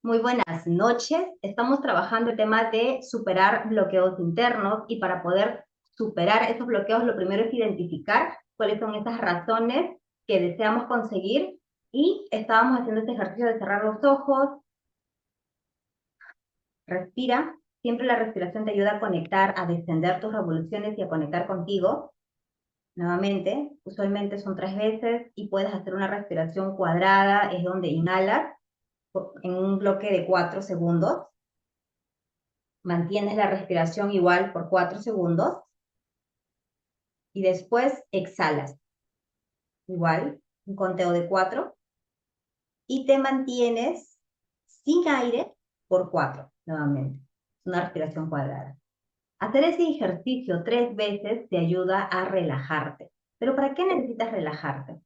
Muy buenas noches. Estamos trabajando el tema de superar bloqueos internos y para poder superar esos bloqueos, lo primero es identificar cuáles son esas razones que deseamos conseguir y estábamos haciendo este ejercicio de cerrar los ojos, respira. Siempre la respiración te ayuda a conectar, a descender tus revoluciones y a conectar contigo. Nuevamente, usualmente son 3 veces y puedes hacer una respiración cuadrada, es donde inhalas en un bloque de 4 segundos. Mantienes la respiración igual por 4 segundos y después exhalas igual, un conteo de 4 y te mantienes sin aire por 4 nuevamente. Una respiración cuadrada. Hacer ese ejercicio 3 veces te ayuda a relajarte. ¿Pero para qué necesitas relajarte?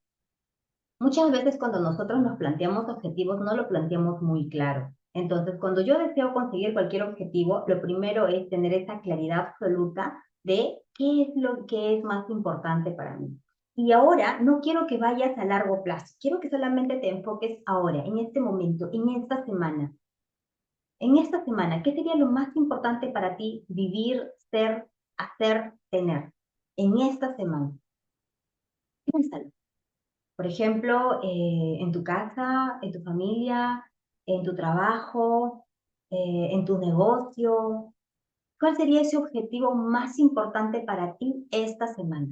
Muchas veces cuando nosotros nos planteamos objetivos no lo planteamos muy claro. Entonces, cuando yo deseo conseguir cualquier objetivo, lo primero es tener esa claridad absoluta de qué es lo que es más importante para mí. Y ahora no quiero que vayas a largo plazo, quiero que solamente te enfoques ahora, en este momento, en esta semana. En esta semana, ¿qué sería lo más importante para ti vivir, ser, hacer, tener? En esta semana. Piénsalo. Por ejemplo, en tu casa, en tu familia, en tu trabajo, en tu negocio. ¿Cuál sería ese objetivo más importante para ti esta semana?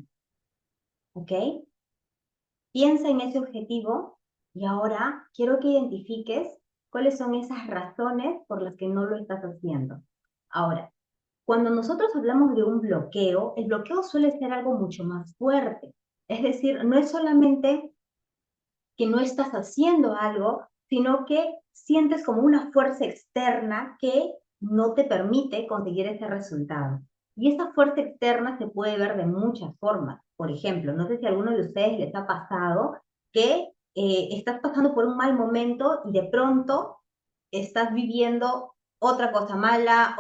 ¿Ok? Piensa en ese objetivo y ahora quiero que identifiques cuáles son esas razones por las que no lo estás haciendo. Ahora, cuando nosotros hablamos de un bloqueo, el bloqueo suele ser algo mucho más fuerte. Es decir, no es solamente que no estás haciendo algo, sino que sientes como una fuerza externa que no te permite conseguir ese resultado. Y esa fuerza externa se puede ver de muchas formas. Por ejemplo, no sé si a alguno de ustedes les ha pasado que estás pasando por un mal momento y de pronto estás viviendo otra cosa mala,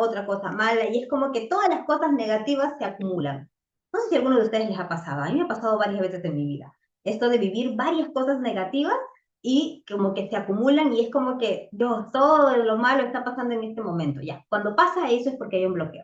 y es como que todas las cosas negativas se acumulan. No sé si a alguno de ustedes les ha pasado, a mí me ha pasado varias veces en mi vida esto de vivir varias cosas negativas y como que se acumulan y es como que, Dios, todo lo malo está pasando en este momento. Ya, cuando pasa eso es porque hay un bloqueo.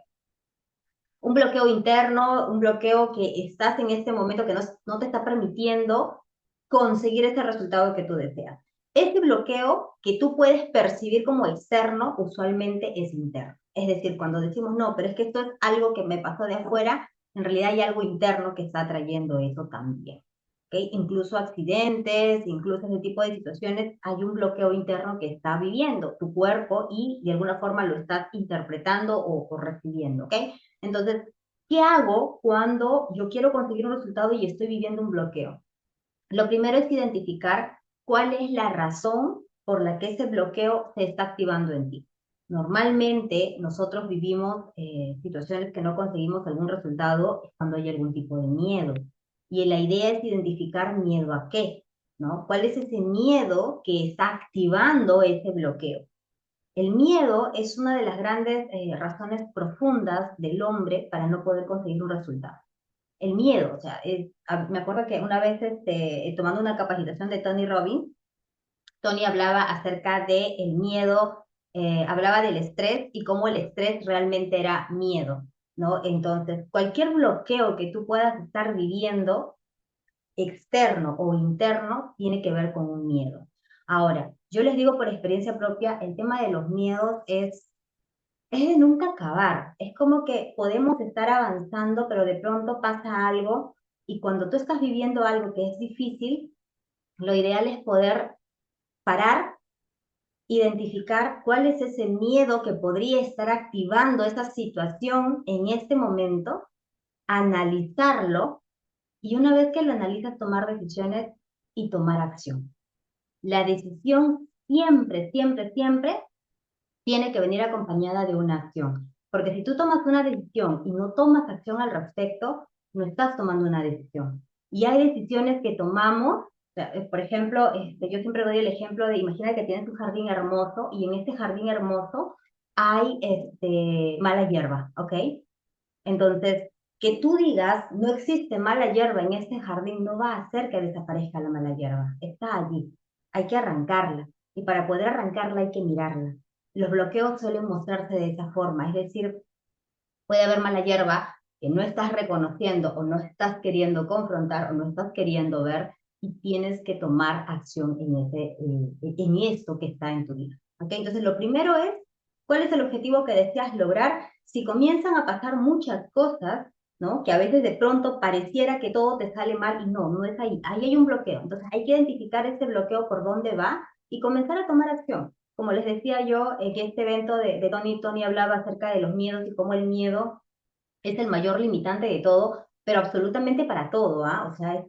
Un bloqueo interno, un bloqueo que estás en este momento que no te está permitiendo conseguir ese resultado que tú deseas. Ese bloqueo que tú puedes percibir como externo, usualmente es interno. Es decir, cuando decimos, no, pero es que esto es algo que me pasó de afuera, en realidad hay algo interno que está trayendo eso también. ¿Okay? Incluso accidentes, incluso ese tipo de situaciones, hay un bloqueo interno que está viviendo tu cuerpo y de alguna forma lo estás interpretando o recibiendo, ¿ok? Entonces, ¿qué hago cuando yo quiero conseguir un resultado y estoy viviendo un bloqueo? Lo primero es identificar cuál es la razón por la que ese bloqueo se está activando en ti. Normalmente nosotros vivimos situaciones que no conseguimos algún resultado cuando hay algún tipo de miedo. Y la idea es identificar miedo a qué, ¿no? ¿Cuál es ese miedo que está activando ese bloqueo? El miedo es una de las grandes razones profundas del hombre para no poder conseguir un resultado. El miedo, o sea, me acuerdo que una vez tomando una capacitación de Tony Robbins, Tony hablaba acerca del miedo, hablaba del estrés y cómo el estrés realmente era miedo, ¿no? Entonces, cualquier bloqueo que tú puedas estar viviendo, externo o interno, tiene que ver con un miedo. Ahora, yo les digo por experiencia propia, el tema de los miedos es de nunca acabar. Es como que podemos estar avanzando, pero de pronto pasa algo y cuando tú estás viviendo algo que es difícil, lo ideal es poder parar, identificar cuál es ese miedo que podría estar activando esa situación en este momento, analizarlo y una vez que lo analizas, tomar decisiones y tomar acción. La decisión siempre, siempre, siempre tiene que venir acompañada de una acción. Porque si tú tomas una decisión y no tomas acción al respecto, no estás tomando una decisión. Y hay decisiones que tomamos, o sea, por ejemplo, yo siempre doy el ejemplo de, imagina que tienes un jardín hermoso y en este jardín hermoso hay mala hierba, ¿ok? Entonces, que tú digas, no existe mala hierba en este jardín, no va a hacer que desaparezca la mala hierba. Está allí. Hay que arrancarla. y para poder arrancarla hay que mirarla. Los bloqueos suelen mostrarse de esa forma, es decir, puede haber mala hierba que no estás reconociendo o no estás queriendo confrontar o no estás queriendo ver y tienes que tomar acción en esto que está en tu vida. ¿Okay? Entonces, lo primero es, ¿cuál es el objetivo que deseas lograr? Si comienzan a pasar muchas cosas, ¿no? Que a veces de pronto pareciera que todo te sale mal y no, no es ahí. Ahí hay un bloqueo. Entonces, hay que identificar ese bloqueo por dónde va y comenzar a tomar acción. Como les decía yo, que este evento de Tony hablaba acerca de los miedos y cómo el miedo es el mayor limitante de todo, pero absolutamente para todo, ¿ah? O sea,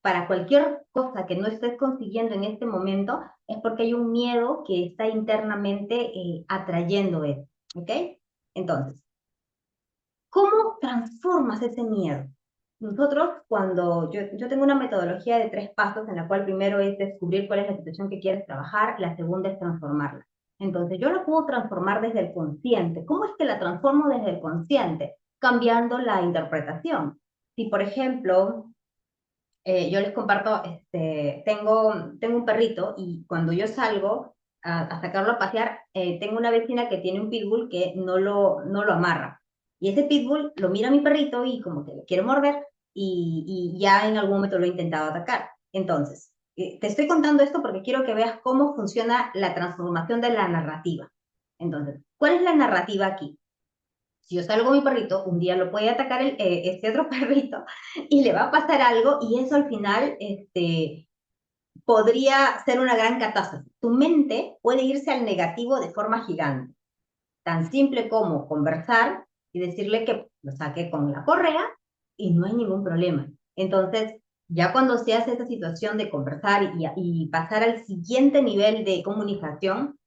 para cualquier cosa que no estés consiguiendo en este momento, es porque hay un miedo que está internamente atrayendo eso, ¿ok? Entonces, ¿cómo transformas ese miedo? Nosotros, cuando yo tengo una metodología de 3 pasos, en la cual primero es descubrir cuál es la situación que quieres trabajar, la segunda es transformarla. Entonces, yo la puedo transformar desde el consciente. ¿Cómo es que la transformo desde el consciente? Cambiando la interpretación. Si, por ejemplo, yo les comparto, tengo un perrito y cuando yo salgo a sacarlo a pasear, tengo una vecina que tiene un pitbull que no lo amarra. Y ese pitbull lo mira a mi perrito y como que le quiere morder y ya en algún momento lo he intentado atacar. Entonces, te estoy contando esto porque quiero que veas cómo funciona la transformación de la narrativa. Entonces, ¿cuál es la narrativa aquí? Si yo salgo con mi perrito, un día lo puede atacar este otro perrito y le va a pasar algo y eso al final podría ser una gran catástrofe. Tu mente puede irse al negativo de forma gigante, tan simple como conversar y decirle que lo saque con la correa y no hay ningún problema. Entonces, ya cuando se hace esa situación de conversar y pasar al siguiente nivel de comunicación,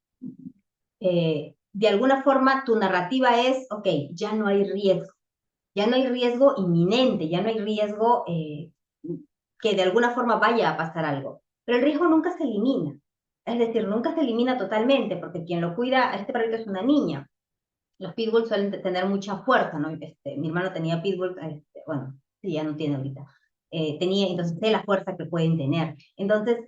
de alguna forma tu narrativa es, ok, ya no hay riesgo inminente, ya no hay riesgo que de alguna forma vaya a pasar algo. Pero el riesgo nunca se elimina. Es decir, nunca se elimina totalmente, porque quien lo cuida, a este perrito es una niña. Los pitbulls suelen tener mucha fuerza, ¿no? Mi hermano tenía pitbull, bueno, sí, ya no tiene ahorita. Entonces sé la fuerza que pueden tener. Entonces,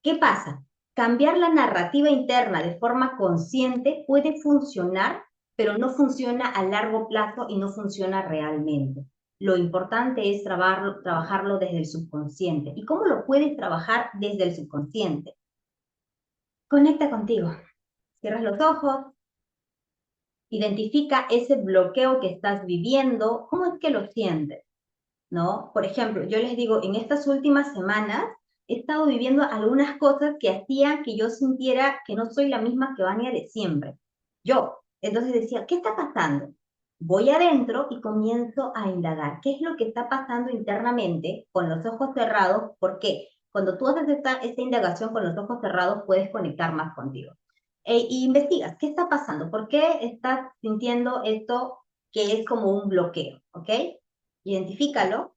¿qué pasa? Cambiar la narrativa interna de forma consciente puede funcionar, pero no funciona a largo plazo y no funciona realmente. Lo importante es trabajarlo desde el subconsciente. ¿Y cómo lo puedes trabajar desde el subconsciente? Conecta contigo. Cierras los ojos, identifica ese bloqueo que estás viviendo, cómo es que lo sientes, ¿no? Por ejemplo, yo les digo, en estas últimas semanas he estado viviendo algunas cosas que hacían que yo sintiera que no soy la misma que Vania de siempre. Yo. Entonces decía, ¿qué está pasando? Voy adentro y comienzo a indagar. ¿Qué es lo que está pasando internamente con los ojos cerrados? Porque cuando tú haces esta indagación con los ojos cerrados, puedes conectar más contigo. Y investigas, ¿qué está pasando? ¿Por qué estás sintiendo esto que es como un bloqueo? ¿Ok? Identifícalo,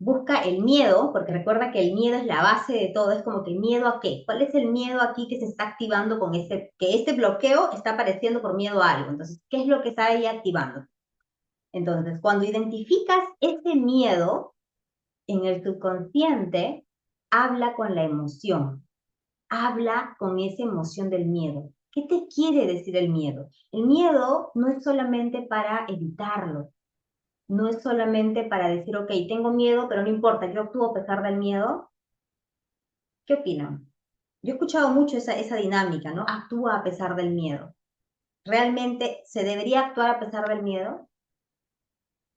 busca el miedo, porque recuerda que el miedo es la base de todo, es como que el miedo a qué, ¿cuál es el miedo aquí que se está activando con que este bloqueo está apareciendo por miedo a algo? Entonces, ¿qué es lo que está ahí activando? Entonces, cuando identificas ese miedo en el subconsciente, habla con la emoción, habla con esa emoción del miedo. ¿Qué te quiere decir el miedo? El miedo no es solamente para evitarlo, no es solamente para decir, ok, tengo miedo, pero no importa, yo actúo a pesar del miedo. ¿Qué opinan? Yo he escuchado mucho esa dinámica, ¿no? Actúa a pesar del miedo. ¿Realmente se debería actuar a pesar del miedo?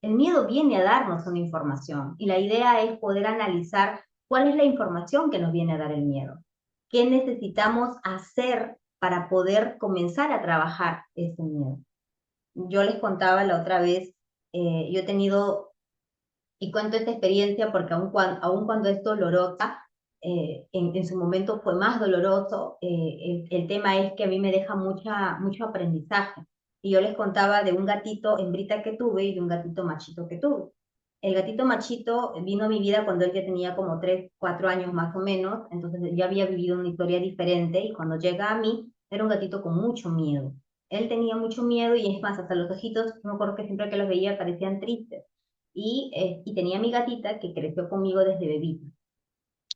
El miedo viene a darnos una información y la idea es poder analizar cuál es la información que nos viene a dar el miedo. ¿Qué necesitamos hacer para poder comenzar a trabajar ese miedo? Yo les contaba la otra vez, yo he tenido y cuento esta experiencia porque aun cuando es dolorosa, en su momento fue más doloroso, el tema es que a mí me deja mucho aprendizaje. Y yo les contaba de un gatito hembrita que tuve y de un gatito machito que tuve. El gatito machito vino a mi vida cuando él ya tenía como 3, 4 años más o menos, entonces ya había vivido una historia diferente y cuando llega a mí era un gatito con mucho miedo. Él tenía mucho miedo y es más, hasta los ojitos, me acuerdo que siempre que los veía parecían tristes y tenía mi gatita que creció conmigo desde bebita.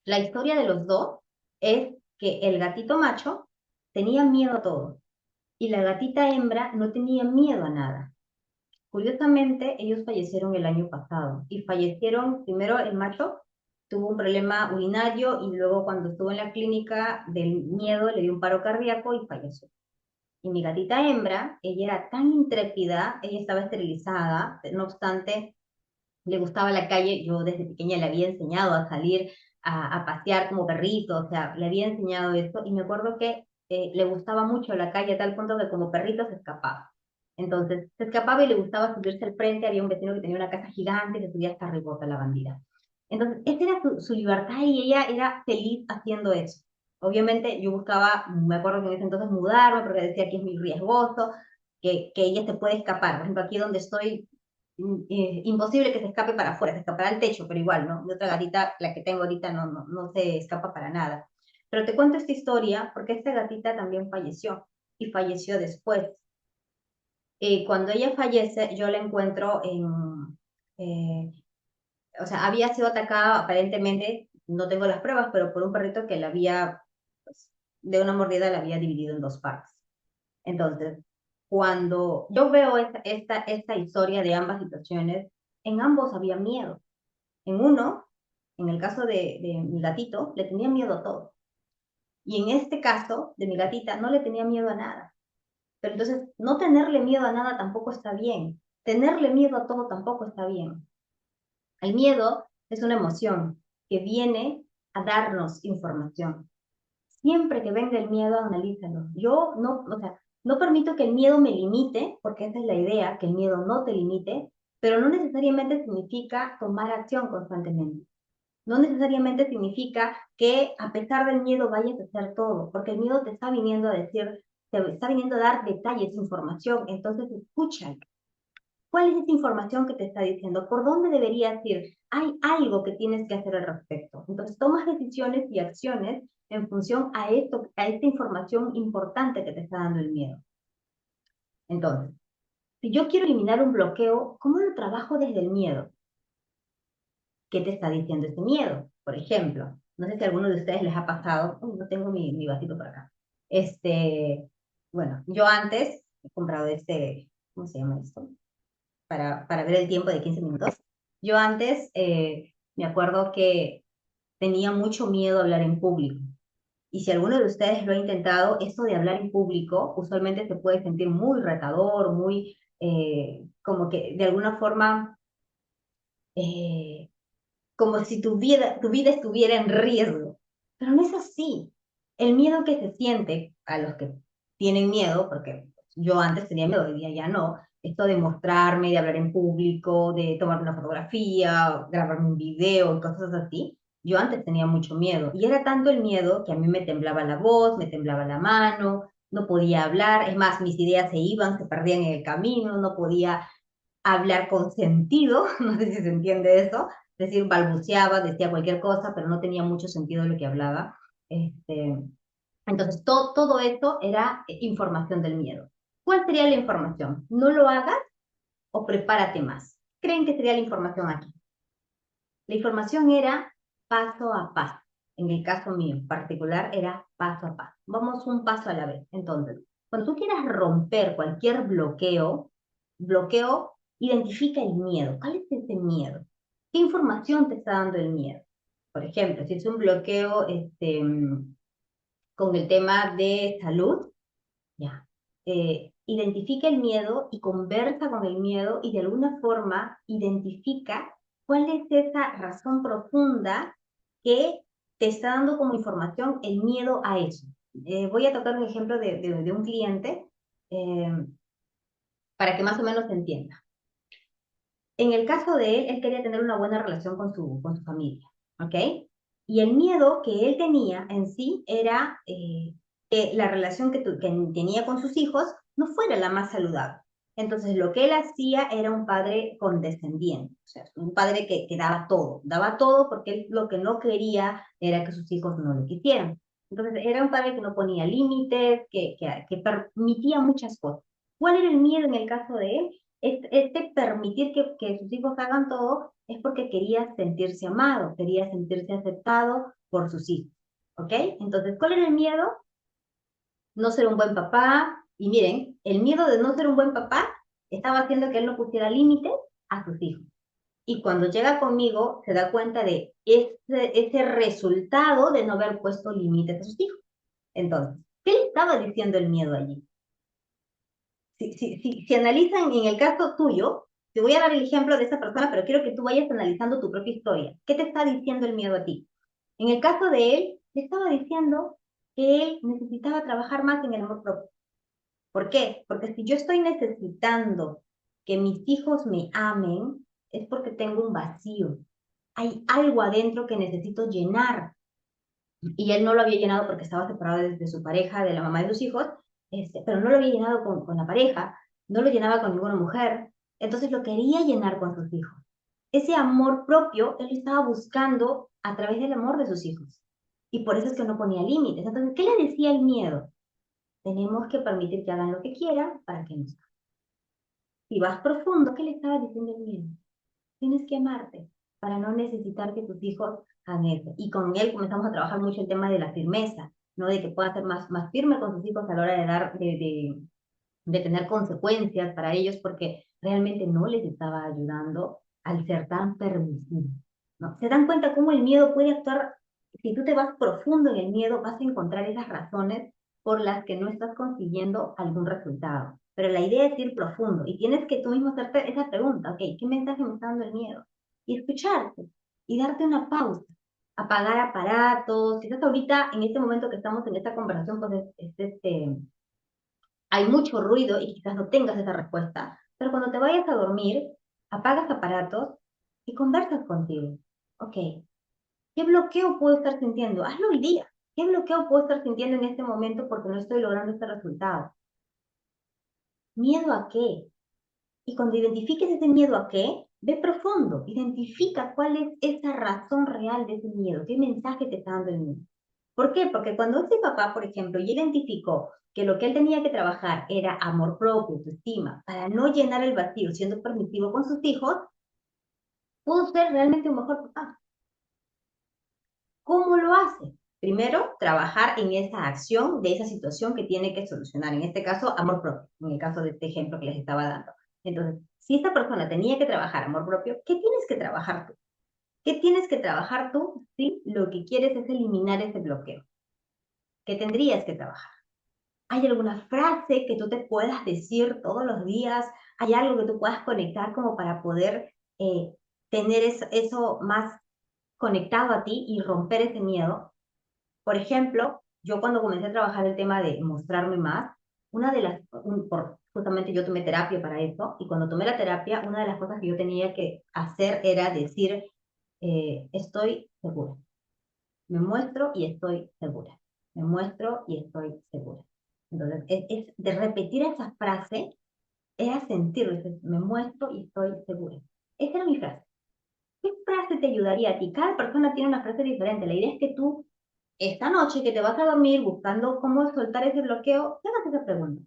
La historia de los dos es que el gatito macho tenía miedo a todo y la gatita hembra no tenía miedo a nada. Curiosamente, ellos fallecieron el año pasado y fallecieron, primero el macho tuvo un problema urinario y luego cuando estuvo en la clínica del miedo le dio un paro cardíaco y falleció. Y mi gatita hembra, ella era tan intrépida, ella estaba esterilizada, no obstante, le gustaba la calle, yo desde pequeña le había enseñado a salir a pasear como perrito, o sea, le había enseñado esto y me acuerdo que le gustaba mucho la calle a tal punto que como perrito se escapaba. Entonces, se escapaba y le gustaba subirse al frente, había un vecino que tenía una casa gigante y se subía hasta arriba la bandera. Entonces, esa era su libertad y ella era feliz haciendo eso. Obviamente yo buscaba, me acuerdo que en ese entonces mudarme porque decía que es muy riesgoso, que ella se puede escapar. Por ejemplo, aquí donde estoy imposible que se escape para afuera, se escapará al techo, pero igual, ¿no? Mi otra gatita, la que tengo ahorita, no se escapa para nada. Pero te cuento esta historia porque esta gatita también falleció y falleció después. Cuando ella fallece, yo la encuentro eh, o sea, había sido atacada aparentemente, no tengo las pruebas, pero por un perrito que la había, pues, de una mordida la había dividido en dos partes. Entonces, cuando yo veo esta historia de ambas situaciones, en ambos había miedo. En uno, en el caso de mi gatito, le tenía miedo a todo. Y en este caso, de mi gatita, no le tenía miedo a nada. Pero entonces, no tenerle miedo a nada tampoco está bien. Tenerle miedo a todo tampoco está bien. El miedo es una emoción que viene a darnos información. Siempre que venga el miedo, analízalo. Yo no, o sea, no permito que el miedo me limite, porque esa es la idea, que el miedo no te limite, pero no necesariamente significa tomar acción constantemente. No necesariamente significa que a pesar del miedo vayas a hacer todo, porque el miedo te está viniendo a decir, te está viniendo a dar detalles, información, entonces escucha. ¿Cuál es esa información que te está diciendo? ¿Por dónde deberías ir? Hay algo que tienes que hacer al respecto. Entonces tomas decisiones y acciones en función a esto, a esta información importante que te está dando el miedo. Entonces, si yo quiero eliminar un bloqueo, ¿cómo lo trabajo desde el miedo? ¿Qué te está diciendo ese miedo? Por ejemplo, no sé si a alguno de ustedes les ha pasado, no tengo mi vasito por acá. Bueno, yo antes he comprado ¿cómo se llama esto? Para ver el tiempo de 15 minutos. Yo antes me acuerdo que tenía mucho miedo a hablar en público. Y si alguno de ustedes lo ha intentado, esto de hablar en público usualmente se puede sentir muy retador, muy como que de alguna forma eh, como si tu vida estuviera en riesgo. Pero no es así. El miedo que se siente a los que tienen miedo, porque yo antes tenía miedo, hoy día ya no, esto de mostrarme, de hablar en público, de tomar una fotografía, grabarme un video y cosas así, yo antes tenía mucho miedo. Y era tanto el miedo que a mí me temblaba la voz, me temblaba la mano, no podía hablar, es más, mis ideas se iban, se perdían en el camino, no podía hablar con sentido, no sé si se entiende eso, es decir, balbuceaba, decía cualquier cosa, pero no tenía mucho sentido lo que hablaba. Este, entonces, todo esto era información del miedo. ¿Cuál sería la información? No lo hagas o prepárate más. ¿Creen que sería la información aquí? La información era paso a paso. En el caso mío en particular era paso a paso. Vamos un paso a la vez. Entonces, cuando tú quieras romper cualquier bloqueo, identifica el miedo. ¿Cuál es ese miedo? ¿Qué información te está dando el miedo? Por ejemplo, si es un bloqueo con el tema de salud, ya. Identifica el miedo y conversa con el miedo y de alguna forma identifica cuál es esa razón profunda que te está dando como información el miedo a eso. Voy a tocar un ejemplo de un cliente eh, para que más o menos se entienda. En el caso de él quería tener una buena relación con su familia, ¿ok? Y el miedo que él tenía en sí era que la relación que tenía con sus hijos no fuera la más saludable. Entonces, lo que él hacía era un padre condescendiente, o sea, un padre que daba todo porque él lo que no quería era que sus hijos no lo quisieran. Entonces, era un padre que no ponía límites, que permitía muchas cosas. ¿Cuál era el miedo en el caso de él? Permitir que sus hijos hagan todo es porque quería sentirse amado, quería sentirse aceptado por sus hijos. ¿ok? Entonces, ¿cuál era el miedo? No ser un buen papá. Y miren, el miedo de no ser un buen papá estaba haciendo que él no pusiera límites a sus hijos. Y cuando llega conmigo, se da cuenta de ese resultado de no haber puesto límites a sus hijos. Entonces, ¿qué le estaba diciendo el miedo allí? Si analizan en el caso tuyo, te voy a dar el ejemplo de esa persona, pero quiero que tú vayas analizando tu propia historia. ¿Qué te está diciendo el miedo a ti? En el caso de él, le estaba diciendo que él necesitaba trabajar más en el amor propio. ¿Por qué? Porque si yo estoy necesitando que mis hijos me amen, es porque tengo un vacío. Hay algo adentro que necesito llenar. Y él no lo había llenado porque estaba separado de su pareja, de la mamá de sus hijos, pero no lo había llenado con la pareja, no lo llenaba con ninguna mujer, entonces lo quería llenar con sus hijos. Ese amor propio él estaba buscando a través del amor de sus hijos. Y por eso es que no ponía límites. Entonces, ¿qué le decía el miedo? Tenemos que permitir que hagan lo que quieran para que nos amen. Si vas profundo, ¿qué le estaba diciendo el miedo? Tienes que amarte para no necesitar que tus hijos hagan eso. Y con él comenzamos a trabajar mucho el tema de la firmeza, ¿no? De que pueda ser más firme con sus hijos a la hora de dar, de tener consecuencias para ellos, porque realmente no les estaba ayudando al ser tan permisivo, ¿no? ¿Se dan cuenta cómo el miedo puede actuar? Si tú te vas profundo en el miedo, vas a encontrar esas razones por las que no estás consiguiendo algún resultado. Pero la idea es ir profundo y tienes que tú mismo hacerte esa pregunta, ok, ¿qué mensaje me está dando el miedo? Y escucharte y darte una pausa, apagar aparatos. Quizás ahorita, en este momento que estamos en esta conversación, pues hay mucho ruido y quizás no tengas esa respuesta, pero cuando te vayas a dormir, apagas aparatos y conversas contigo. Ok, ¿qué bloqueo puedo estar sintiendo? Hazlo hoy día. ¿Qué bloqueo puedo estar sintiendo en este momento porque no estoy logrando este resultado? ¿Miedo a qué? Y cuando identifiques ese miedo a qué, ve profundo, identifica cuál es esa razón real de ese miedo, qué mensaje te está dando el miedo. ¿Por qué? Porque cuando ese papá, por ejemplo, ya identificó que lo que él tenía que trabajar era amor propio, autoestima, para no llenar el vacío siendo permisivo con sus hijos, pudo ser realmente un mejor papá. ¿Cómo lo hace? Primero, trabajar en esa acción de esa situación que tiene que solucionar. En este caso, amor propio, en el caso de este ejemplo que les estaba dando. Entonces, si esta persona tenía que trabajar amor propio, ¿qué tienes que trabajar tú? ¿Qué tienes que trabajar tú si lo que quieres es eliminar ese bloqueo? ¿Qué tendrías que trabajar? ¿Hay alguna frase que tú te puedas decir todos los días? ¿Hay algo que tú puedas conectar como para poder tener eso más conectado a ti y romper ese miedo? Por ejemplo, yo cuando comencé a trabajar el tema de mostrarme más, una de las, justamente yo tomé terapia para eso, y cuando tomé la terapia, una de las cosas que yo tenía que hacer era decir, estoy segura, me muestro y estoy segura, me muestro y estoy segura. Entonces, es de repetir esa frase, era sentirlo, me muestro y estoy segura. Esa era mi frase. ¿Qué frase te ayudaría a ti? Cada persona tiene una frase diferente. La idea es que tú esta noche que te vas a dormir buscando cómo soltar ese bloqueo, te hagas esa pregunta.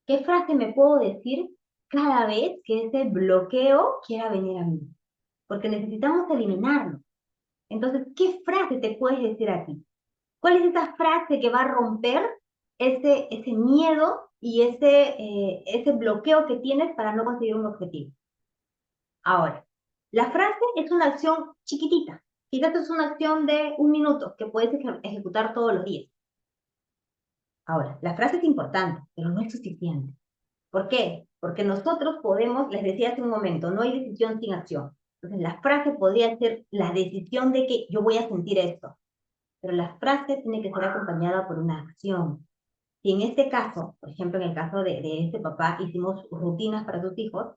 ¿Qué frase me puedo decir cada vez que ese bloqueo quiera venir a mí? Porque necesitamos eliminarlo. Entonces, ¿qué frase te puedes decir a ti? ¿Cuál es esa frase que va a romper ese miedo y ese bloqueo que tienes para no conseguir un objetivo? Ahora, la frase es una acción chiquitita. Quizás es una acción de 1 minuto que puedes ejecutar todos los días. Ahora, la frase es importante, pero no es suficiente. ¿Por qué? Porque nosotros podemos, les decía hace un momento, no hay decisión sin acción. Entonces, la frase podría ser la decisión de que yo voy a sentir esto, pero la frase tiene que ser acompañada por una acción. Si en este caso, por ejemplo, en el caso de este papá, hicimos rutinas para sus hijos,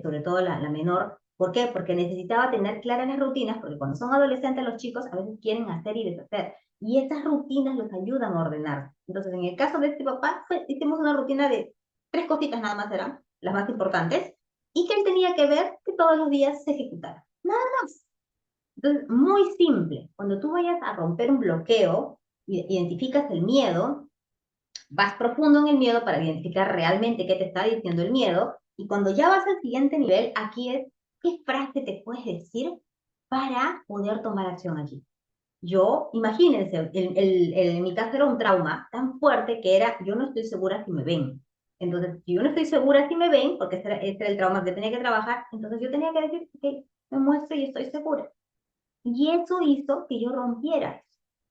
sobre todo la menor, ¿por qué? Porque necesitaba tener claras las rutinas, porque cuando son adolescentes los chicos a veces quieren hacer y deshacer, y esas rutinas los ayudan a ordenar. Entonces, en el caso de este papá, hicimos una rutina de 3 cositas nada más eran, las más importantes, y que él tenía que ver que todos los días se ejecutara. Nada más. Entonces, muy simple. Cuando tú vayas a romper un bloqueo, identificas el miedo, vas profundo en el miedo para identificar realmente qué te está diciendo el miedo. Y cuando ya vas al siguiente nivel, aquí es, ¿qué frase te puedes decir para poder tomar acción allí? Imagínense, en mi caso era un trauma tan fuerte que era, yo no estoy segura si me ven. Entonces, si yo no estoy segura si me ven, porque ese era el trauma que tenía que trabajar, entonces yo tenía que decir, ok, me muestro y estoy segura. Y eso hizo que yo rompiera.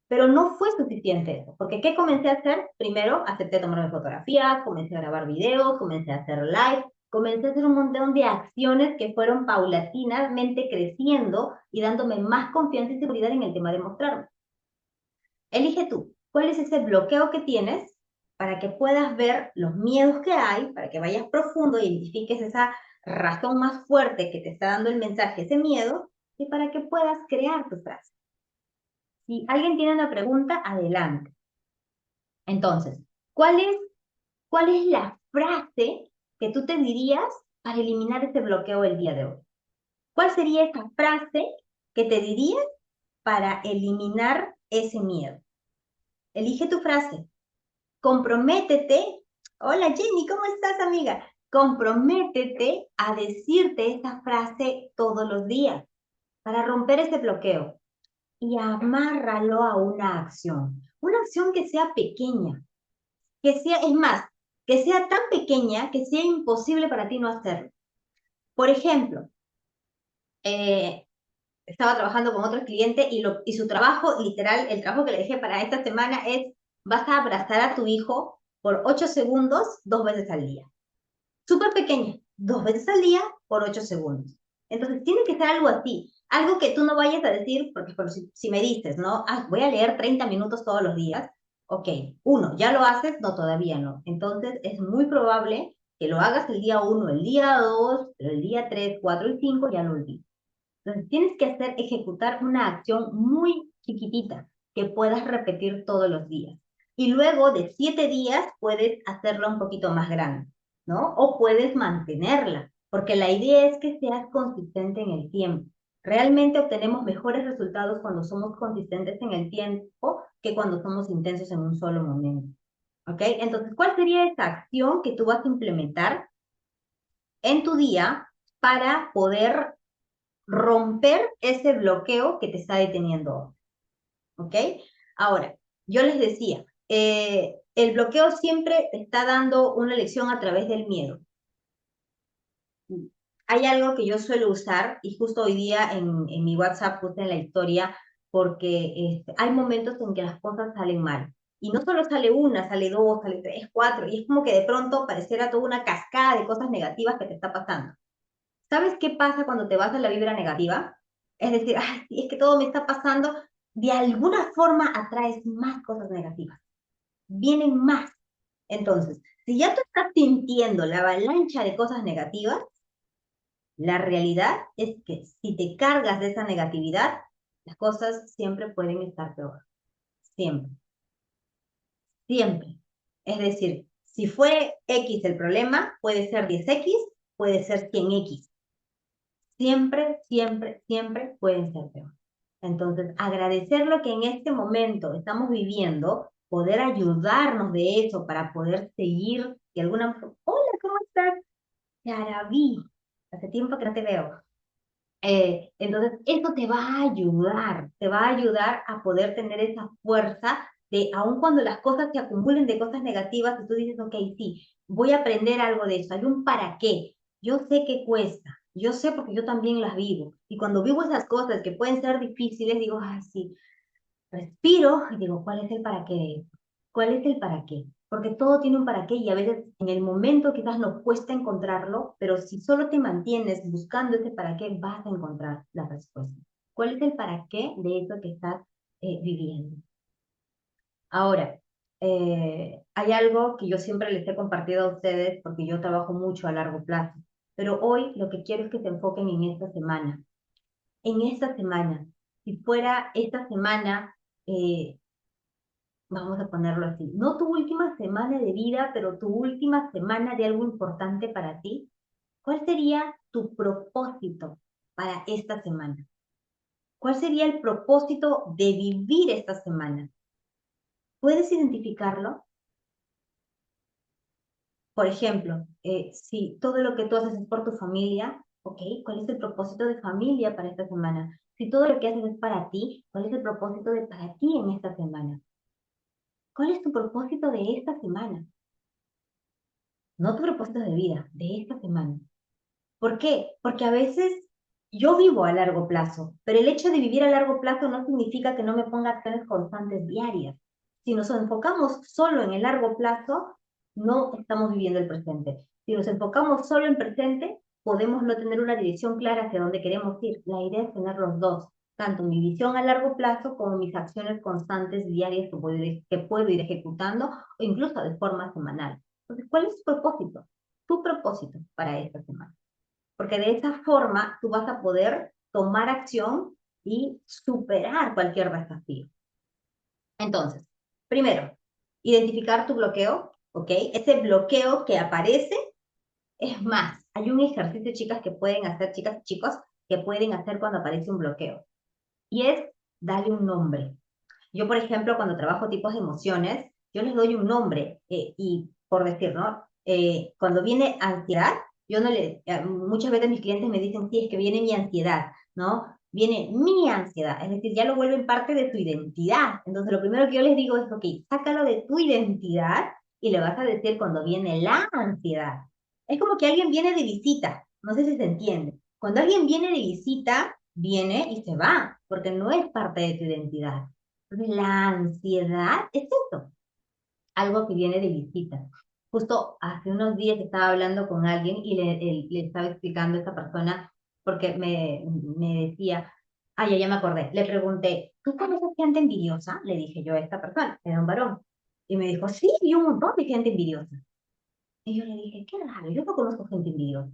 Pero no fue suficiente eso, porque ¿qué comencé a hacer? Primero, acepté tomarme fotografías, comencé a grabar videos, comencé a hacer live, comencé a hacer un montón de acciones que fueron paulatinamente creciendo y dándome más confianza y seguridad en el tema de mostrarme. Elige tú, ¿cuál es ese bloqueo que tienes para que puedas ver los miedos que hay, para que vayas profundo, identifiques esa razón más fuerte que te está dando el mensaje, ese miedo, y para que puedas crear tu frase? Si alguien tiene una pregunta, adelante. Entonces, ¿cuál es, ¿cuál es la frase que tú te dirías para eliminar ese bloqueo el día de hoy? ¿Cuál sería esa frase que te dirías para eliminar ese miedo? Elige tu frase. Comprométete. Hola Jenny, ¿cómo estás, amiga? Comprométete a decirte esa frase todos los días para romper ese bloqueo y amárralo a una acción. Una acción que sea pequeña, que sea, es más, que sea tan pequeña que sea imposible para ti no hacerlo. Por ejemplo, eh, estaba trabajando con otro cliente y su trabajo, literal, el trabajo que le dejé para esta semana es, vas a abrazar a tu hijo por 8 segundos 2 veces al día. Súper pequeña, 2 veces al día por 8 segundos. Entonces, tiene que ser algo así, algo que tú no vayas a decir, porque si me dices, ¿no? Ah, voy a leer 30 minutos todos los días. Ok, uno, ¿ya lo haces? No, todavía no. Entonces, es muy probable que lo hagas el día 1, el día 2, pero el día 3, 4 y 5 ya lo olvides. Entonces, tienes que ejecutar una acción muy chiquitita que puedas repetir todos los días. Y luego de 7 días puedes hacerla un poquito más grande, ¿no? O puedes mantenerla, porque la idea es que seas consistente en el tiempo. Realmente obtenemos mejores resultados cuando somos consistentes en el tiempo que cuando somos intensos en un solo momento. ¿Ok? Entonces, ¿cuál sería esa acción que tú vas a implementar en tu día para poder romper ese bloqueo que te está deteniendo? ¿Ok? Ahora, yo les decía, el bloqueo siempre te está dando una lección a través del miedo. Hay algo que yo suelo usar y justo hoy día en mi WhatsApp puse en la historia porque hay momentos en que las cosas salen mal. Y no solo sale una, sale dos, sale tres, cuatro, y es como que de pronto pareciera toda una cascada de cosas negativas que te está pasando. ¿Sabes qué pasa cuando te vas a la vibra negativa? Es decir, ay, sí, es que todo me está pasando, de alguna forma atraes más cosas negativas, vienen más. Entonces, si ya tú estás sintiendo la avalancha de cosas negativas, la realidad es que si te cargas de esa negatividad, las cosas siempre pueden estar peor. Siempre, siempre. Es decir, si fue X el problema, puede ser 10X, puede ser 100X. Siempre, siempre, siempre pueden ser peor. Entonces, agradecer lo que en este momento estamos viviendo, poder ayudarnos de eso para poder seguir de alguna forma. Hola, ¿cómo estás? Yaraví, hace tiempo que no te veo. Entonces, eso te va a ayudar a poder tener esa fuerza de, aun cuando las cosas se acumulen de cosas negativas, y tú dices, ok, sí, voy a aprender algo de eso, hay un para qué. Yo sé que cuesta, yo sé porque yo también las vivo. Y cuando vivo esas cosas que pueden ser difíciles, digo, ay, sí, respiro y digo, ¿cuál es el para qué de esto? ¿Cuál es el para qué? Porque todo tiene un para qué y a veces en el momento quizás nos cuesta encontrarlo, pero si solo te mantienes buscando ese para qué, vas a encontrar la respuesta. ¿Cuál es el para qué de eso que estás viviendo? Ahora, hay algo que yo siempre les he compartido a ustedes porque yo trabajo mucho a largo plazo, pero hoy lo que quiero es que se enfoquen en esta semana. En esta semana, si fuera esta semana, eh, vamos a ponerlo así, no tu última semana de vida, pero tu última semana de algo importante para ti, ¿cuál sería tu propósito para esta semana? ¿Cuál sería el propósito de vivir esta semana? ¿Puedes identificarlo? Por ejemplo, si todo lo que tú haces es por tu familia, ¿ok? ¿Cuál es el propósito de familia para esta semana? Si todo lo que haces es para ti, ¿cuál es el propósito de para ti en esta semana? ¿Cuál es tu propósito de esta semana? No tu propósito de vida, de esta semana. ¿Por qué? Porque a veces yo vivo a largo plazo, pero el hecho de vivir a largo plazo no significa que no me ponga acciones constantes diarias. Si nos enfocamos solo en el largo plazo, no estamos viviendo el presente. Si nos enfocamos solo en presente, podemos no tener una dirección clara hacia dónde queremos ir. La idea es tener los dos, tanto mi visión a largo plazo como mis acciones constantes diarias que puedo ir ejecutando o incluso de forma semanal. Entonces, ¿cuál es tu propósito? Tu propósito para esta semana. Porque de esa forma tú vas a poder tomar acción y superar cualquier desafío. Entonces, primero, identificar tu bloqueo, ¿ok? Ese bloqueo que aparece, es más, hay un ejercicio, chicas, que pueden hacer, chicas y chicos, que pueden hacer cuando aparece un bloqueo. Y es darle un nombre. Yo, por ejemplo, cuando trabajo tipos de emociones, yo les doy un nombre y, por decir, ¿no? Cuando viene ansiedad, yo no le, muchas veces mis clientes me dicen, sí, es que viene mi ansiedad, ¿no? Viene mi ansiedad, es decir, ya lo vuelven parte de tu identidad. Entonces, lo primero que yo les digo es, ok, sácalo de tu identidad y le vas a decir cuando viene la ansiedad. Es como que alguien viene de visita, no sé si se entiende. Cuando alguien viene de visita, viene y se va, porque no es parte de tu identidad. La ansiedad es eso, algo que viene de visita. Justo hace unos días estaba hablando con alguien y le estaba explicando a esta persona porque me decía, ay, ya me acordé, le pregunté, ¿tú conoces gente envidiosa? Le dije yo a esta persona, era un varón. Y me dijo, sí, vi un montón de gente envidiosa. Y yo le dije, qué raro, yo no conozco gente envidiosa.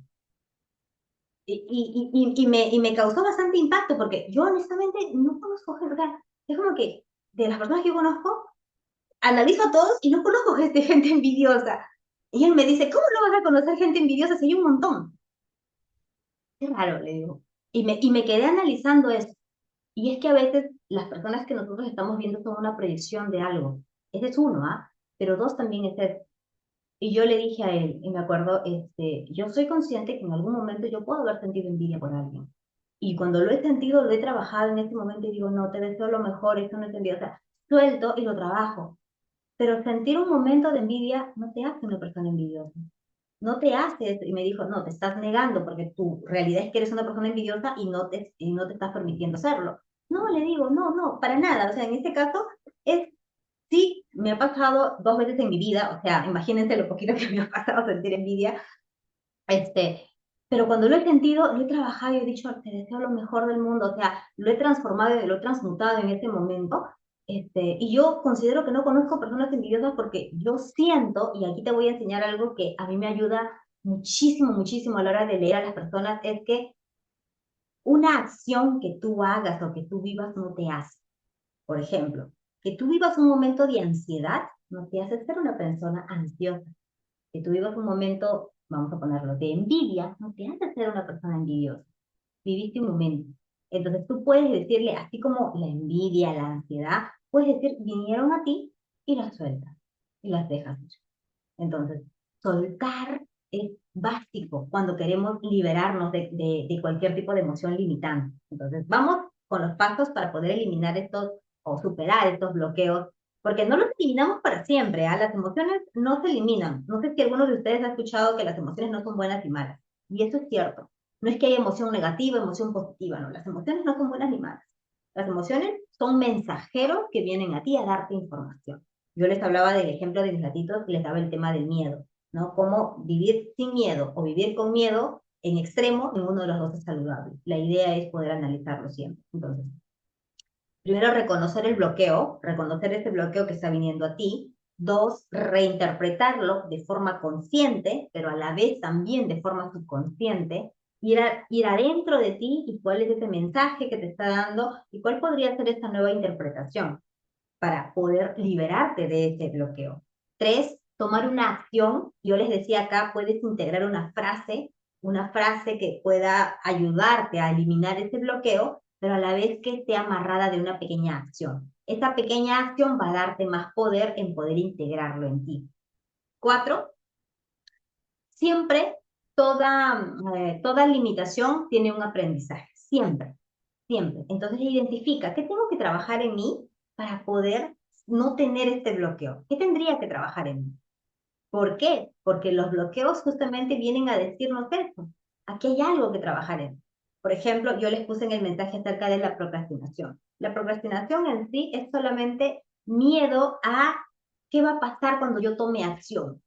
Y me causó bastante impacto porque yo honestamente no conozco gente, o sea, es como que de las personas que yo conozco, analizo a todos y no conozco gente envidiosa. Y él me dice, ¿cómo no vas a conocer gente envidiosa si hay un montón? Qué raro, le digo. Y me quedé analizando eso. Y es que a veces las personas que nosotros estamos viendo son una proyección de algo. Ese es uno, ¿ah? Pero dos también es eso. Y yo le dije a él, y me acuerdo, yo soy consciente que en algún momento yo puedo haber sentido envidia por alguien. Y cuando lo he sentido, lo he trabajado en ese momento y digo, no, te deseo lo mejor, esto no es envidia. O sea, suelto y lo trabajo. Pero sentir un momento de envidia no te hace una persona envidiosa. No te hace eso. Y me dijo, no, te estás negando porque tu realidad es que eres una persona envidiosa y no te estás permitiendo serlo. No, le digo, no, no, para nada. O sea, en este caso, es, sí, me ha pasado 2 veces en mi vida. O sea, imagínense lo poquito que me ha pasado sentir envidia. Este, pero cuando lo he sentido, lo he trabajado y he dicho, te deseo lo mejor del mundo, o sea, lo he transformado y lo he transmutado en ese momento. Y yo considero que no conozco personas envidiosas porque yo siento, y aquí te voy a enseñar algo que a mí me ayuda muchísimo, muchísimo a la hora de leer a las personas, es que una acción que tú hagas o que tú vivas no te hace. Por ejemplo, que tú vivas un momento de ansiedad no te hace ser una persona ansiosa. Que tú vivas un momento, vamos a ponerlo, de envidia, no te hace ser una persona envidiosa. Viviste un momento. Entonces tú puedes decirle, así como la envidia, la ansiedad, puedes decir, vinieron a ti y las sueltas y las dejas ir. Entonces, soltar es básico cuando queremos liberarnos de cualquier tipo de emoción limitante. Entonces, vamos con los pasos para poder eliminar estos o superar estos bloqueos, porque no los eliminamos para siempre, ¿ah? Las emociones no se eliminan. No sé si alguno de ustedes ha escuchado que las emociones no son buenas y malas. Y eso es cierto. No es que haya emoción negativa, emoción positiva, no. Las emociones no son buenas ni malas. Las emociones son mensajeros que vienen a ti a darte información. Yo les hablaba del ejemplo de mis gatitos y les daba el tema del miedo, ¿no? Cómo vivir sin miedo o vivir con miedo en extremo, ninguno de los dos es saludable. La idea es poder analizarlo siempre. Entonces, primero, reconocer ese bloqueo que está viniendo a ti. Dos, reinterpretarlo de forma consciente, pero a la vez también de forma subconsciente. Ir adentro de ti y cuál es ese mensaje que te está dando y cuál podría ser esta nueva interpretación para poder liberarte de ese bloqueo. Tres, tomar una acción. Yo les decía acá, puedes integrar una frase que pueda ayudarte a eliminar ese bloqueo, pero a la vez que esté amarrada de una pequeña acción. Esa pequeña acción va a darte más poder en poder integrarlo en ti. Cuatro, siempre toda limitación tiene un aprendizaje, siempre. siempre. Entonces identifica qué tengo que trabajar en mí para poder no tener este bloqueo. ¿Qué tendría que trabajar en mí? ¿Por qué? Porque los bloqueos justamente vienen a decirnos eso. Aquí hay algo que trabajar en. Por ejemplo, yo les puse en el mensaje acerca de la procrastinación. La procrastinación en sí es solamente miedo a qué va a pasar cuando yo tome acción.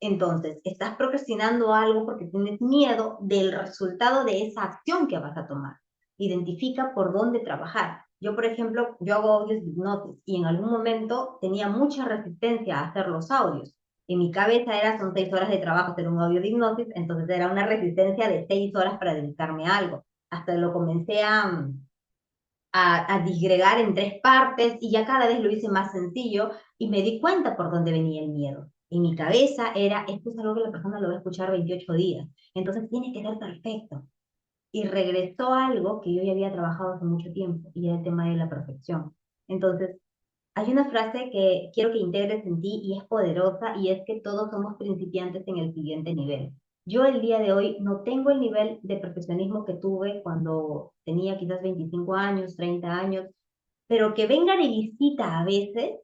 Entonces, estás procrastinando algo porque tienes miedo del resultado de esa acción que vas a tomar. Identifica por dónde trabajar. Yo, por ejemplo, yo hago audios de hipnosis y en algún momento tenía mucha resistencia a hacer los audios. En mi cabeza son 6 horas de trabajo hacer un audio de hipnosis, entonces era una resistencia de 6 horas para dedicarme a algo. Hasta lo comencé a disgregar en 3 partes y ya cada vez lo hice más sencillo y me di cuenta por dónde venía el miedo. En mi cabeza esto es algo que la persona lo va a escuchar 28 días, entonces tiene que ser perfecto. Y regresó algo que yo ya había trabajado hace mucho tiempo y era el tema de la perfección. Entonces, hay una frase que quiero que integres en ti y es poderosa y es que todos somos principiantes en el siguiente nivel. Yo el día de hoy no tengo el nivel de perfeccionismo que tuve cuando tenía quizás 25 años, 30 años, pero que venga de visita a veces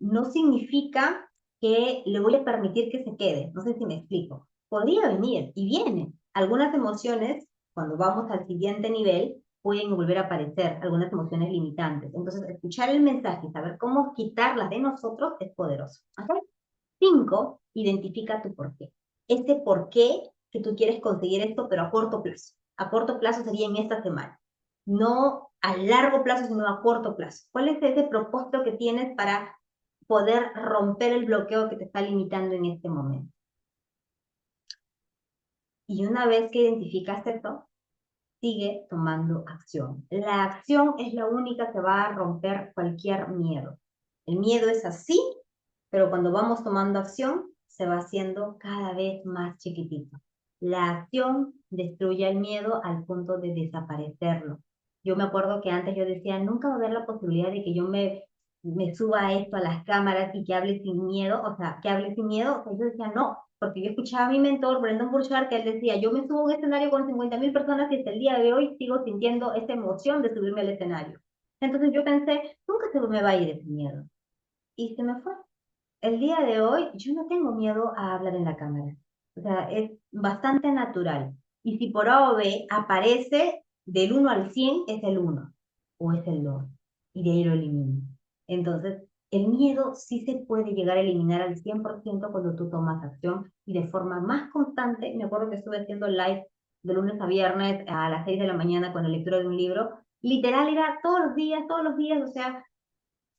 no significa que le voy a permitir que se quede. No sé si me explico. Podría venir y viene. Algunas emociones, cuando vamos al siguiente nivel, pueden volver a aparecer algunas emociones limitantes. Entonces, escuchar el mensaje y saber cómo quitarlas de nosotros es poderoso. ¿Ok? 5, identifica tu porqué. Ese porqué que tú quieres conseguir esto, pero a corto plazo. A corto plazo sería en esta semana. No a largo plazo, sino a corto plazo. ¿Cuál es ese propósito que tienes para poder romper el bloqueo que te está limitando en este momento? Y una vez que identificas esto, sigue tomando acción. La acción es la única que va a romper cualquier miedo. El miedo es así, pero cuando vamos tomando acción, se va haciendo cada vez más chiquitito. La acción destruye el miedo al punto de desaparecerlo. Yo me acuerdo que antes yo decía, nunca va a haber la posibilidad de que yo me suba a esto a las cámaras y que hable sin miedo, o sea, que hable sin miedo. O sea, yo decía, no, porque yo escuchaba a mi mentor, Brendan Burchard, que él decía, yo me subo a un escenario con 50.000 personas y hasta el día de hoy sigo sintiendo esa emoción de subirme al escenario. Entonces yo pensé, nunca se me va a ir ese miedo. Y se me fue. El día de hoy yo no tengo miedo a hablar en la cámara. O sea, es bastante natural. Y si por A o B aparece del 1 al 100 es el 1 o es el 2. Y de ahí lo elimino. Entonces, el miedo sí se puede llegar a eliminar al 100% cuando tú tomas acción y de forma más constante. Me acuerdo que estuve haciendo live de lunes a viernes a las 6 de la mañana con la lectura de un libro. Literal era todos los días, o sea,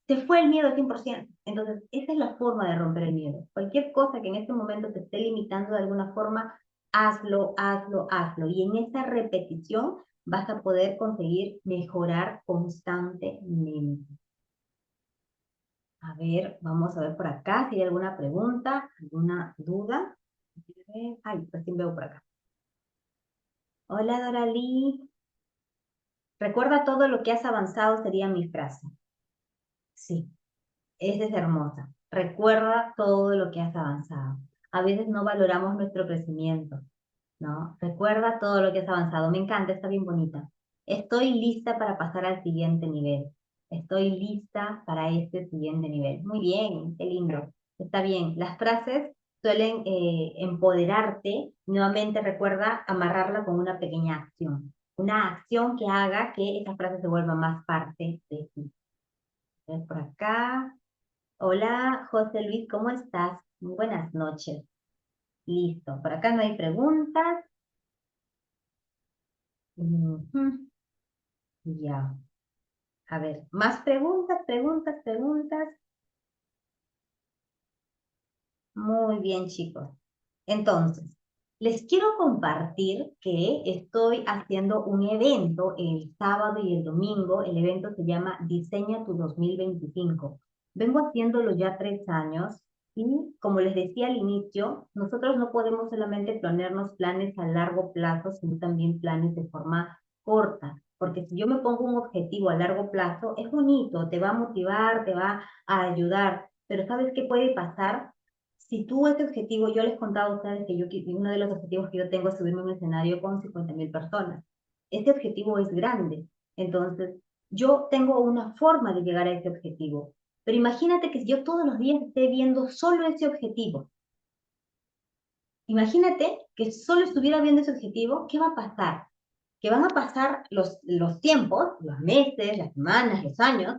se fue el miedo al 100%. Entonces, esa es la forma de romper el miedo. Cualquier cosa que en este momento te esté limitando de alguna forma, hazlo, hazlo, hazlo. Y en esa repetición vas a poder conseguir mejorar constantemente. A ver, vamos a ver por acá si hay alguna pregunta, alguna duda. Ay, recién veo por acá. Hola, Doralí. Recuerda todo lo que has avanzado sería mi frase. Sí. Esa es hermosa. Recuerda todo lo que has avanzado. A veces no valoramos nuestro crecimiento, ¿no? Recuerda todo lo que has avanzado. Me encanta, está bien bonita. Estoy lista para pasar al siguiente nivel. Estoy lista para este siguiente nivel. Muy bien, qué lindo. Está bien. Las frases suelen empoderarte. Nuevamente recuerda amarrarla con una pequeña acción. Una acción que haga que esa frase se vuelva más parte de ti. ¿Ves por acá? Hola, José Luis, ¿cómo estás? Muy buenas noches. Listo, por acá no hay preguntas. Ujú. Ya, a ver, más preguntas, preguntas, preguntas. Muy bien, chicos. Entonces, les quiero compartir que estoy haciendo un evento el sábado y el domingo. El evento se llama Diseña tu 2025. Vengo haciéndolo ya 3 años y como les decía al inicio, nosotros no podemos solamente planearnos planes a largo plazo, sino también planes de forma corta. Porque si yo me pongo un objetivo a largo plazo, es bonito, te va a motivar, te va a ayudar, pero ¿sabes qué puede pasar? Si tú ese objetivo, yo les contaba a ustedes que uno de los objetivos que yo tengo es subirme a un escenario con 50.000 personas. Ese objetivo es grande, Entonces, yo tengo una forma de llegar a ese objetivo. Pero imagínate que yo todos los días esté viendo solo ese objetivo. Imagínate que solo estuviera viendo ese objetivo, ¿qué va a pasar? Que van a pasar los tiempos, los meses, las semanas, los años,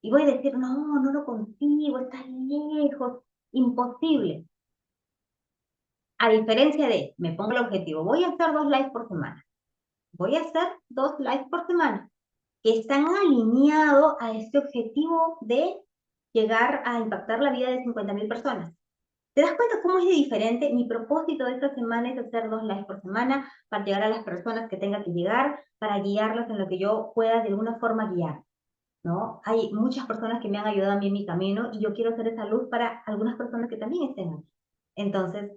y voy a decir, no, no lo consigo, está lejos, imposible. A diferencia de, me pongo el objetivo, voy a hacer 2 lives por semana. Voy a hacer 2 lives por semana que están alineados a este objetivo de llegar a impactar la vida de 50.000 personas. ¿Te das cuenta cómo es de diferente? Mi propósito de esta semana es hacer 2 lives por semana para llegar a las personas que tenga que llegar, para guiarlas en lo que yo pueda de alguna forma guiar, ¿no? Hay muchas personas que me han ayudado a mí en mi camino y yo quiero hacer esa luz para algunas personas que también estén aquí. Entonces,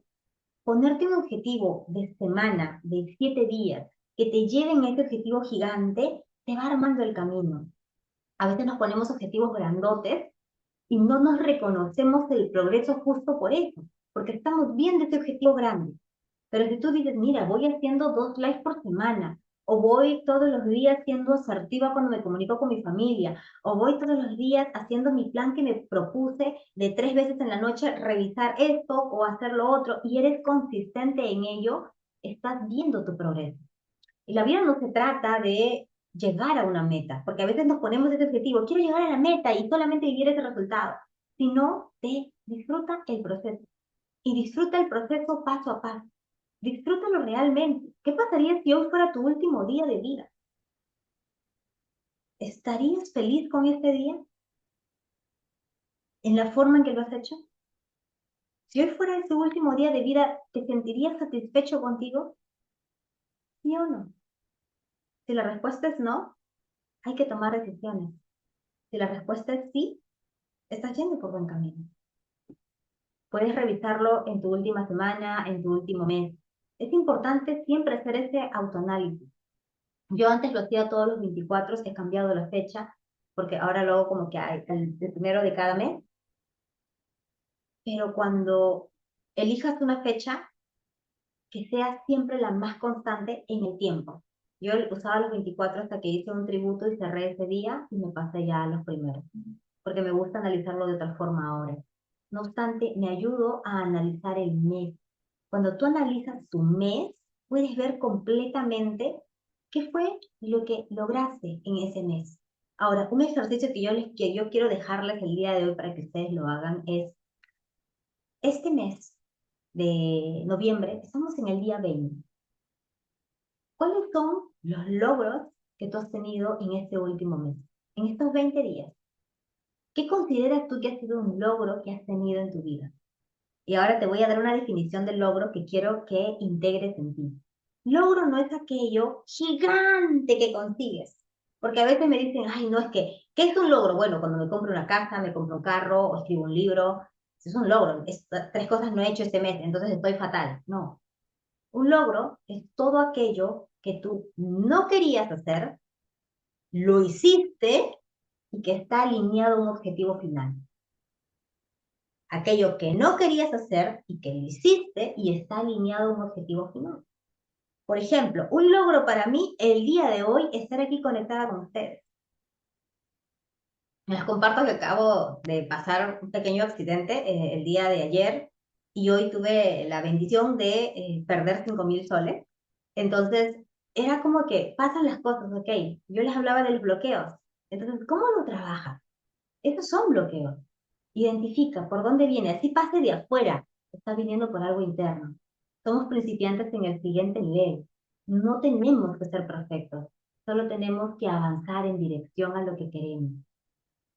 ponerte un objetivo de semana, de 7 días, que te lleven a ese objetivo gigante, te va armando el camino. A veces nos ponemos objetivos grandotes y no nos reconocemos el progreso justo por eso, porque estamos viendo ese objetivo grande. Pero si tú dices, mira, voy haciendo 2 lives por semana, o voy todos los días siendo asertiva cuando me comunico con mi familia, o voy todos los días haciendo mi plan que me propuse de 3 veces en la noche, revisar esto o hacer lo otro, y eres consistente en ello, estás viendo tu progreso. Y la vida no se trata de llegar a una meta, porque a veces nos ponemos ese objetivo, quiero llegar a la meta y solamente vivir ese resultado, sino de disfruta el proceso y disfruta el proceso paso a paso. Disfrútalo realmente. ¿Qué pasaría si hoy fuera tu último día de vida? ¿Estarías feliz con este día en la forma en que lo has hecho? Si hoy fuera ese último día de vida, ¿te sentirías satisfecho contigo? ¿Sí o no? Si la respuesta es no, hay que tomar decisiones. Si la respuesta es sí, estás yendo por buen camino. Puedes revisarlo en tu última semana, en tu último mes. Es importante siempre hacer ese autoanálisis. Yo antes lo hacía todos los 24, he cambiado la fecha, porque ahora lo hago como que el primero de cada mes, pero cuando elijas una fecha, que sea siempre la más constante en el tiempo. Yo usaba los 24 hasta que hice un tributo y cerré ese día y me pasé ya a los primeros, porque me gusta analizarlo de otra forma ahora. No obstante, me ayudo a analizar el mes. Cuando tú analizas tu mes, puedes ver completamente qué fue lo que lograste en ese mes. Ahora, un ejercicio que yo quiero dejarles el día de hoy para que ustedes lo hagan es, este mes de noviembre, estamos en el día 20. ¿Cuáles son los logros que tú has tenido en este último mes? En estos 20 días. ¿Qué consideras tú que ha sido un logro que has tenido en tu vida? Y ahora te voy a dar una definición del logro que quiero que integres en ti. Logro no es aquello gigante que consigues. Porque a veces me dicen, ay, no, es que, ¿qué es un logro? Bueno, cuando me compro una casa, me compro un carro o escribo un libro, es un logro. 3 cosas no he hecho este mes, entonces estoy fatal. No. Un logro es todo aquello que tú no querías hacer, lo hiciste y que está alineado a un objetivo final. Aquello que no querías hacer y que lo hiciste y está alineado a un objetivo final. Por ejemplo, un logro para mí el día de hoy es estar aquí conectada con ustedes. Les comparto que acabo de pasar un pequeño accidente el día de ayer y hoy tuve la bendición de perder 5.000 soles. Entonces, era como que pasan las cosas, ok. Yo les hablaba de los bloqueos. Entonces, ¿cómo lo trabajas? Esos son bloqueos. Identifica por dónde viene, así pase de afuera, está viniendo por algo interno. Somos principiantes en el siguiente nivel. No tenemos que ser perfectos, solo tenemos que avanzar en dirección a lo que queremos.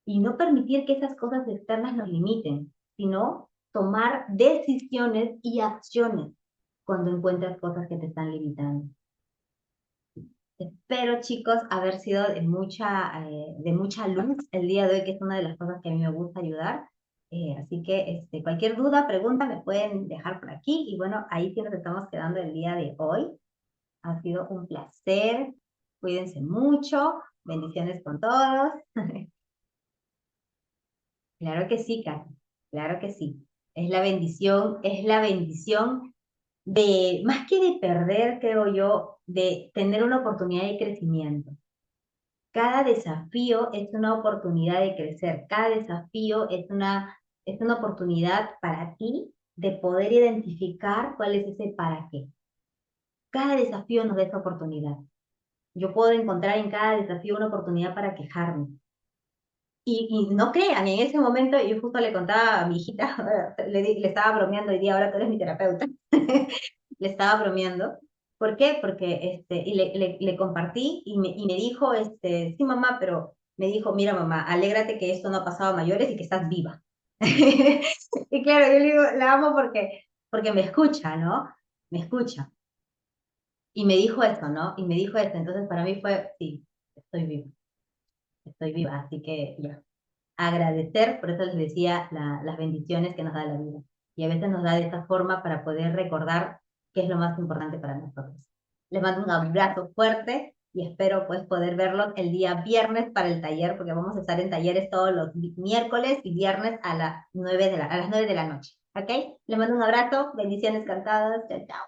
Y no permitir que esas cosas externas nos limiten, sino tomar decisiones y acciones cuando encuentras cosas que te están limitando. Espero, chicos, haber sido de mucha luz el día de hoy, que es una de las cosas que a mí me gusta ayudar. Así que cualquier duda, pregunta, me pueden dejar por aquí. Y bueno, ahí sí nos estamos quedando el día de hoy. Ha sido un placer. Cuídense mucho. Bendiciones con todos. Claro que sí, Katy. Claro que sí. Es la bendición de, más que de perder, creo yo, de tener una oportunidad de crecimiento. Cada desafío es una oportunidad de crecer, cada desafío es una oportunidad para ti de poder identificar cuál es ese para qué. Cada desafío nos da esa oportunidad. Yo puedo encontrar en cada desafío una oportunidad para quejarme. Y no crean, en ese momento yo justo le contaba a mi hijita, le estaba bromeando hoy día, ahora tú eres mi terapeuta, le estaba bromeando. ¿Por qué? Porque y le compartí y me dijo, sí mamá, pero me dijo, mira mamá, alégrate que esto no ha pasado a mayores y que estás viva. Y claro, yo le digo, la amo porque me escucha, ¿no? Me escucha. Y me dijo esto, ¿no? Y me dijo esto, entonces para mí fue, sí, estoy viva, así que ya. Agradecer, por eso les decía las bendiciones que nos da la vida. Y a veces nos da de esta forma para poder recordar qué es lo más importante para nosotros. Les mando un abrazo fuerte y espero pues poder verlos el día viernes para el taller, porque vamos a estar en talleres todos los miércoles y viernes a las 9 de la noche. ¿Ok? Les mando un abrazo, bendiciones cantadas, chao, chao.